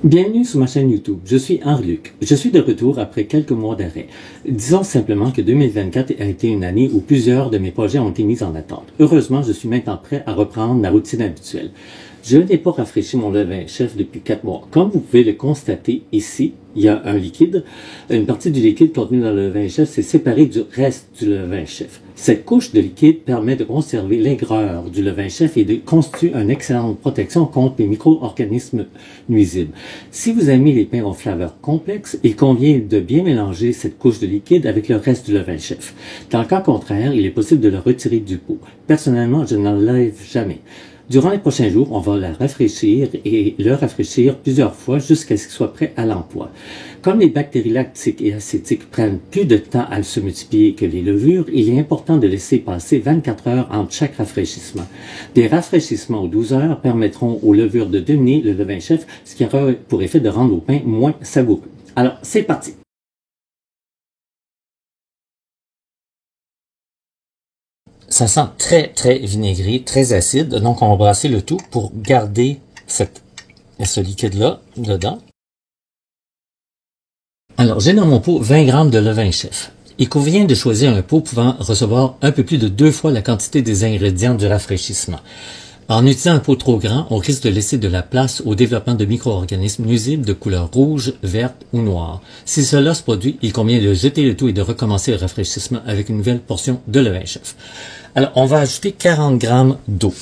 Bienvenue sur ma chaîne YouTube, je suis Henri-Luc. Je suis de retour après quelques mois d'arrêt. Disons simplement que 2024 a été une année où plusieurs de mes projets ont été mis en attente. Heureusement, je suis maintenant prêt à reprendre ma routine habituelle. Je n'ai pas rafraîchi mon levain chef depuis 4 mois. Comme vous pouvez le constater ici, il y a un liquide. Une partie du liquide contenu dans le levain chef s'est séparée du reste du levain chef. Cette couche de liquide permet de conserver l'aigreur du levain chef et constitue une excellente protection contre les micro-organismes nuisibles. Si vous aimez les pains aux flaveurs complexes, il convient de bien mélanger cette couche de liquide avec le reste du levain chef. Dans le cas contraire, il est possible de le retirer du pot. Personnellement, je ne l'enlève jamais. Durant les prochains jours, on va la rafraîchir et le rafraîchir plusieurs fois jusqu'à ce qu'il soit prêt à l'emploi. Comme les bactéries lactiques et acétiques prennent plus de temps à se multiplier que les levures, il est important de laisser passer 24 heures entre chaque rafraîchissement. Des rafraîchissements aux 12 heures permettront aux levures de dominer le levain chef, ce qui aura pour effet de rendre vos pains moins savoureux. Alors, c'est parti! Ça sent très vinaigré, très acide. Donc, on va brasser le tout pour garder ce liquide-là dedans. Alors, j'ai dans mon pot 20 grammes de levain chef. Il convient de choisir un pot pouvant recevoir un peu plus de 2 fois la quantité des ingrédients du rafraîchissement. En utilisant un pot trop grand, on risque de laisser de la place au développement de micro-organismes nuisibles de couleur rouge, verte ou noire. Si cela se produit, il convient de jeter le tout et de recommencer le rafraîchissement avec une nouvelle portion de levain chef. Alors, on va ajouter 40 grammes d'eau.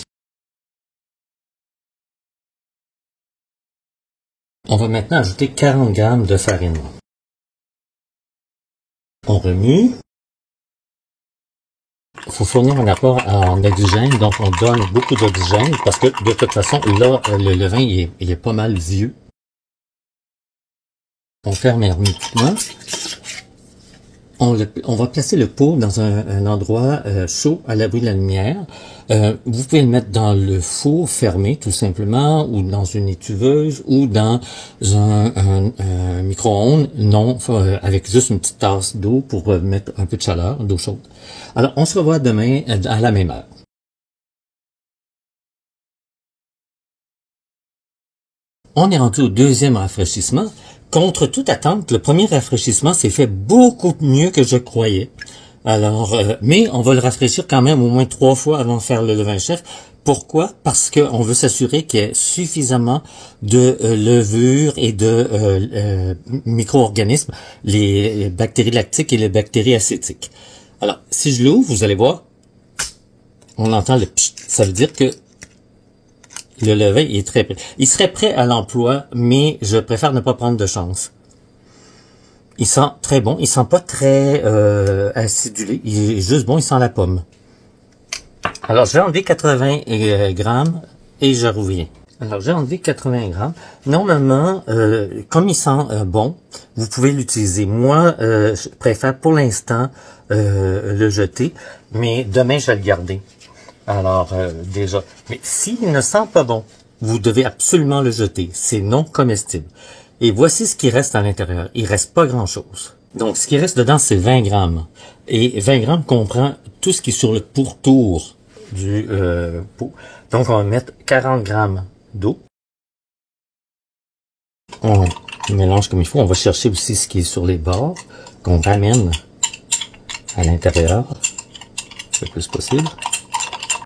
On va maintenant ajouter 40 grammes de farine. On remue. Il faut fournir un apport en oxygène, donc on donne beaucoup d'oxygène parce que de toute façon, là, le levain il est pas mal vieux. On ferme hermétiquement. On va placer le pot dans un endroit chaud à l'abri de la lumière. Vous pouvez le mettre dans le four fermé tout simplement, ou dans une étuveuse, ou dans un micro-ondes, non, avec juste une petite tasse d'eau pour mettre un peu de chaleur, d'eau chaude. Alors, on se revoit demain à la même heure. On est rendu au deuxième rafraîchissement. Contre toute attente, le premier rafraîchissement s'est fait beaucoup mieux que je croyais. Alors, mais on va le rafraîchir quand même au moins 3 fois avant de faire le levain chef. Pourquoi? Parce qu'on veut s'assurer qu'il y ait suffisamment de levure et de micro-organismes, les bactéries lactiques et les bactéries acétiques. Alors, si je l'ouvre, vous allez voir, on entend le pchit. Ça veut dire que le levain est très prêt. Il serait prêt à l'emploi, mais je préfère ne pas prendre de chance. Il sent très bon. Il sent pas très acidulé. Il est juste bon. Il sent la pomme. Alors, je vais enlever 80 grammes et je reviens. Alors, j'ai enlevé 80 grammes. Normalement, comme il sent bon, vous pouvez l'utiliser. Moi, je préfère pour l'instant le jeter, mais demain, je vais le garder. Alors, déjà. Mais s'il ne sent pas bon, vous devez absolument le jeter. C'est non comestible. Et voici ce qui reste à l'intérieur. Il reste pas grand-chose. Donc, ce qui reste dedans, c'est 20 grammes. Et 20 grammes comprend tout ce qui est sur le pourtour du pot. Donc, on va mettre 40 grammes d'eau. On mélange comme il faut. On va chercher aussi ce qui est sur les bords, qu'on ramène à l'intérieur le plus possible.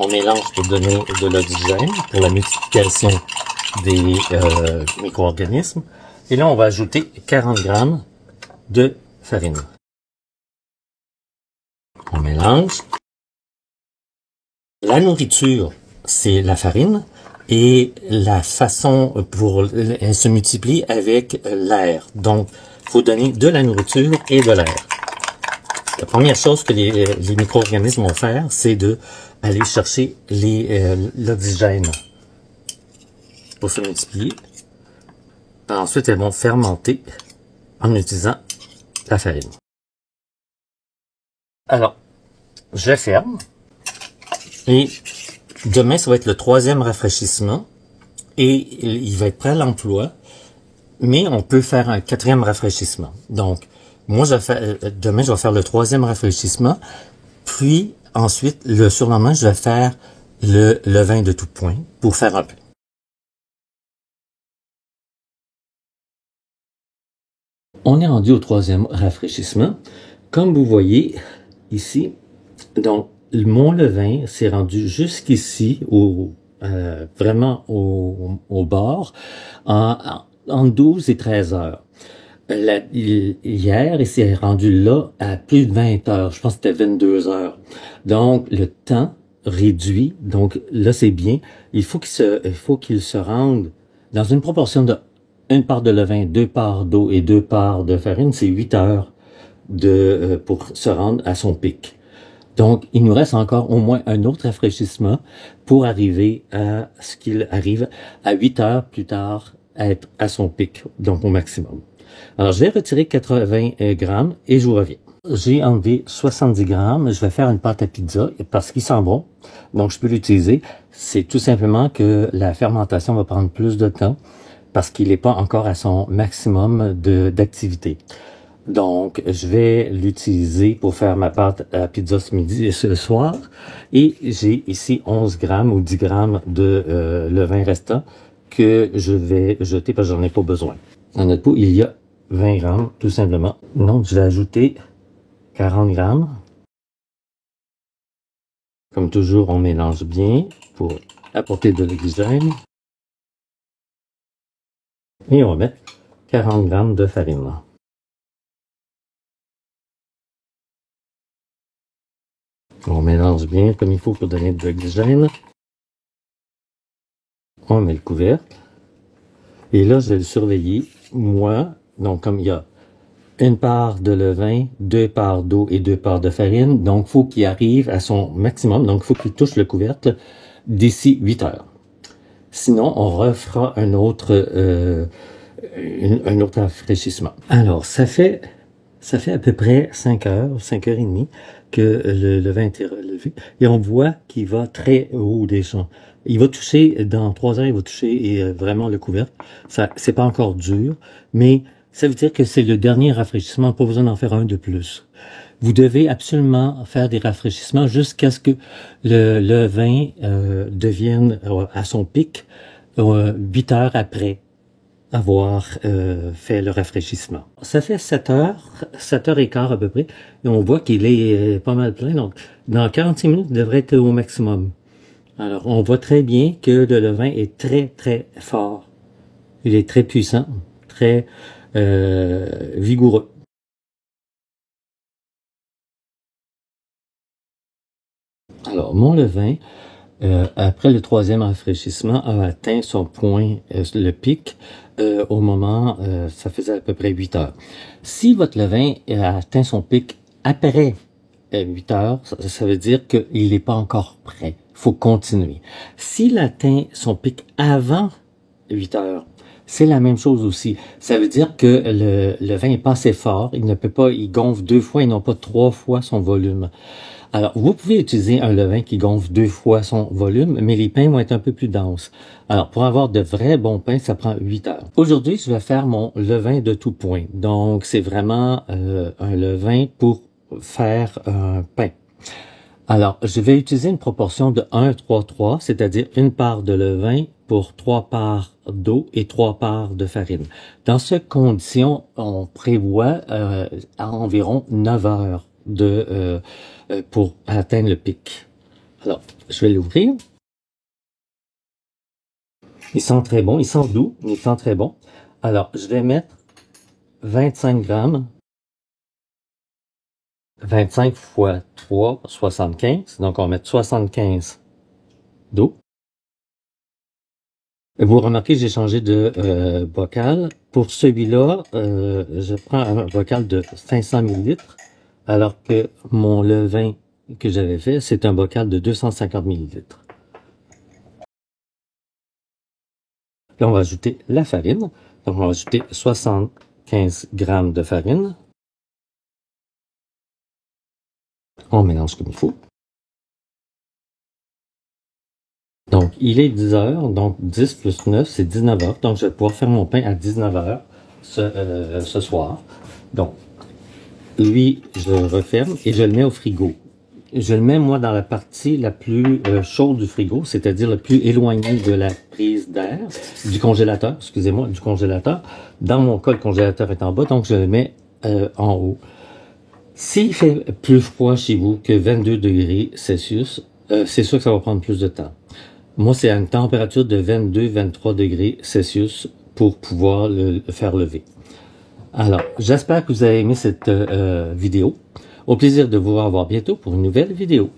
On mélange pour donner de l'oxygène, pour la multiplication des micro-organismes. Et là, on va ajouter 40 grammes de farine. On mélange. La nourriture, c'est la farine. Et la façon pour elle se multiplie avec l'air. Donc, il faut donner de la nourriture et de l'air. La première chose que les micro-organismes vont faire, c'est de aller chercher l'oxygène pour se multiplier. Ensuite, elles vont fermenter en utilisant la farine. Alors, je ferme. Et demain, ça va être le 3e rafraîchissement. Et il va être prêt à l'emploi. Mais on peut faire un 4e rafraîchissement. Donc, moi, demain, je vais faire le 3e rafraîchissement. Puis, ensuite, le surlendemain, je vais faire le levain de tout point pour faire un peu. On est rendu au troisième rafraîchissement. Comme vous voyez ici, donc mon levain s'est rendu jusqu'ici, vraiment au bord, en 12 et 13 heures. Hier, il s'est rendu là à plus de 20 heures. Je pense que c'était 22 heures. Donc, le temps réduit. Donc, là, c'est bien. Il faut qu'il se rende dans une proportion de 1 part de levain, 2 parts d'eau et 2 parts de farine. C'est 8 heures pour se rendre à son pic. Donc, il nous reste encore au moins un autre rafraîchissement pour arriver à ce qu'il arrive à 8 heures plus tard à être à son pic, donc au maximum. Alors, je vais retirer 80 grammes et je vous reviens. J'ai enlevé 70 grammes. Je vais faire une pâte à pizza parce qu'il sent bon. Donc, je peux l'utiliser. C'est tout simplement que la fermentation va prendre plus de temps parce qu'il n'est pas encore à son maximum d'activité. Donc, je vais l'utiliser pour faire ma pâte à pizza ce midi et ce soir. Et j'ai ici 11 grammes ou 10 grammes de levain restant que je vais jeter parce que j'en ai pas besoin. Dans notre pot, il y a 20 grammes, tout simplement. Donc, je vais ajouter 40 grammes. Comme toujours, on mélange bien pour apporter de l'oxygène. Et on va mettre 40 grammes de farine. On mélange bien comme il faut pour donner de l'oxygène. On met le couvercle. Et là, je vais le surveiller. Moi, donc comme il y a 1 part de levain, 2 parts d'eau et 2 parts de farine, donc il faut qu'il arrive à son maximum. Donc, il faut qu'il touche le couvercle d'ici 8 heures. Sinon, on refera un autre rafraîchissement. Alors, ça fait à peu près 5 heures, 5 heures et demie que le levain a été relevé. Et on voit qu'il va très haut des champs. Il va toucher, dans 3 heures, il va toucher vraiment le couvercle. Ça, c'est pas encore dur, mais ça veut dire que c'est le dernier rafraîchissement, pas besoin d'en faire un de plus. Vous devez absolument faire des rafraîchissements jusqu'à ce que le levain devienne à son pic 8 heures après avoir fait le rafraîchissement. Ça fait 7 heures et quart à peu près, et on voit qu'il est pas mal plein, donc dans 46 minutes, il devrait être au maximum. Alors, on voit très bien que le levain est très, très fort. Il est très puissant, très vigoureux. Alors, mon levain, après le troisième rafraîchissement, a atteint son point, le pic, au moment, ça faisait à peu près 8 heures. Si votre levain a atteint son pic après 8 heures, ça veut dire qu'il n'est pas encore prêt. Il faut continuer. S'il atteint son pic avant 8 heures, c'est la même chose aussi. Ça veut dire que le levain est pas assez fort. Il ne peut pas, il gonfle 2 fois et non pas 3 fois son volume. Alors, vous pouvez utiliser un levain qui gonfle 2 fois son volume, mais les pains vont être un peu plus denses. Alors, pour avoir de vrais bons pains, ça prend 8 heures. Aujourd'hui, je vais faire mon levain de tout point. Donc, c'est vraiment un levain pour faire un pain. Alors, je vais utiliser une proportion de 1-3-3, c'est-à-dire 1 part de levain pour 3 parts d'eau et 3 parts de farine. Dans cette condition, on prévoit à environ 9 heures pour atteindre le pic. Alors, je vais l'ouvrir. Il sent très bon, il sent doux, mais il sent très bon. Alors, je vais mettre 25 grammes. 25 fois 3, 75. Donc, on va mettre 75 d'eau. Vous remarquez, j'ai changé de bocal. Pour celui-là, je prends un bocal de 500 ml, alors que mon levain que j'avais fait, c'est un bocal de 250 ml. Là, on va ajouter la farine. Donc, on va ajouter 75 grammes de farine. On mélange comme il faut. Donc, il est 10 heures, donc 10 plus 9, c'est 19 heures. Donc, je vais pouvoir faire mon pain à 19 heures ce soir. Donc, lui, je le referme et je le mets au frigo. je le mets moi dans la partie la plus chaude du frigo, c'est-à-dire la plus éloignée de la prise d'air, du congélateur, excusez-moi, du congélateur. Dans mon cas, le congélateur est en bas, donc je le mets en haut. S'il fait plus froid chez vous que 22 degrés Celsius, c'est sûr que ça va prendre plus de temps. Moi, c'est à une température de 22-23 degrés Celsius pour pouvoir le faire lever. Alors, j'espère que vous avez aimé cette vidéo. Au plaisir de vous revoir bientôt pour une nouvelle vidéo.